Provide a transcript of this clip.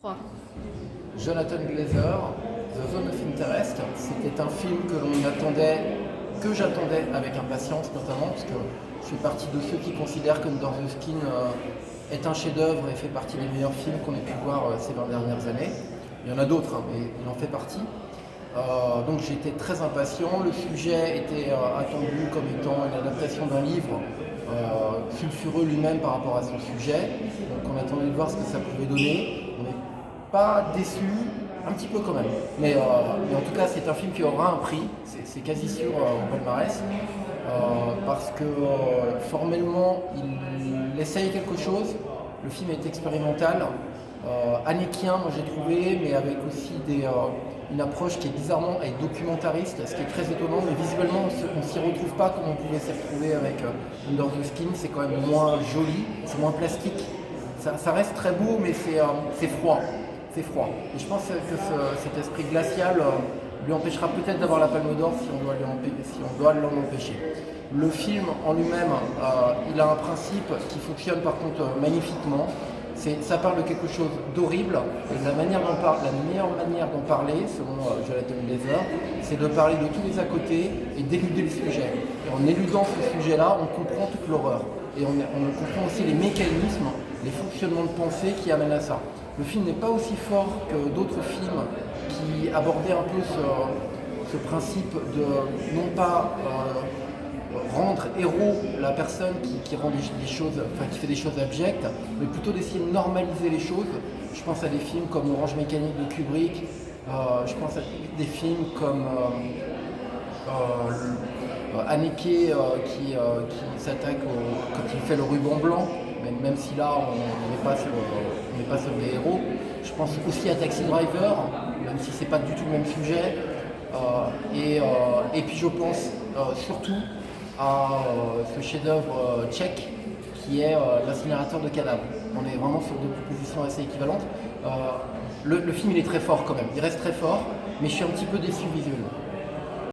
3. Jonathan Glazer, The Zone of Interest, c'était un film que j'attendais avec impatience notamment, parce que je fais partie de ceux qui considèrent que Under the Skin est un chef-d'œuvre et fait partie des meilleurs films qu'on ait pu voir ces 20 dernières années. Il y en a d'autres, hein, mais il en fait partie. Donc j'étais très impatient. Le sujet était attendu comme étant une adaptation d'un livre sulfureux lui-même par rapport à son sujet. Donc on attendait de voir ce que ça pouvait donner. On n'est pas déçu, un petit peu quand même. Mais en tout cas c'est un film qui aura un prix, c'est quasi sûr au palmarès. Parce que formellement il essaye quelque chose. Le film est expérimental. Hanekien, moi j'ai trouvé, mais avec aussi une approche qui est bizarrement documentariste, ce qui est très étonnant, mais visuellement on ne s'y retrouve pas comme on pouvait s'y retrouver avec Under the Skin. C'est quand même moins joli, c'est moins plastique, ça reste très beau, mais c'est froid, c'est froid. Et je pense que cet esprit glacial lui empêchera peut-être d'avoir la Palme d'Or si on doit l'en empêcher. Le film en lui-même, il a un principe qui fonctionne par contre magnifiquement. Ça parle de quelque chose d'horrible, et la meilleure manière d'en parler, selon Jonathan Glazer, c'est de parler de tous les à côté et d'éluder le sujet. Et en éludant ce sujet-là, on comprend toute l'horreur. Et on comprend aussi les mécanismes, les fonctionnements de pensée qui amènent à ça. Le film n'est pas aussi fort que d'autres films qui abordaient un peu ce principe de non pas rendre héros la personne qui rend des choses, enfin qui fait des choses abjectes, mais plutôt d'essayer de normaliser les choses. Je pense à des films comme Orange Mécanique de Kubrick, je pense à des films comme Haneke qui s'attaque quand il fait le ruban blanc, même si là on n'est pas sur des héros. Je pense aussi à Taxi Driver, même si c'est pas du tout le même sujet. Et puis je pense surtout à ce chef-d'œuvre tchèque qui est l'incinérateur de cadavres. On est vraiment sur deux propositions assez équivalentes. Le film il est très fort quand même, il reste très fort, mais je suis un petit peu déçu visuellement.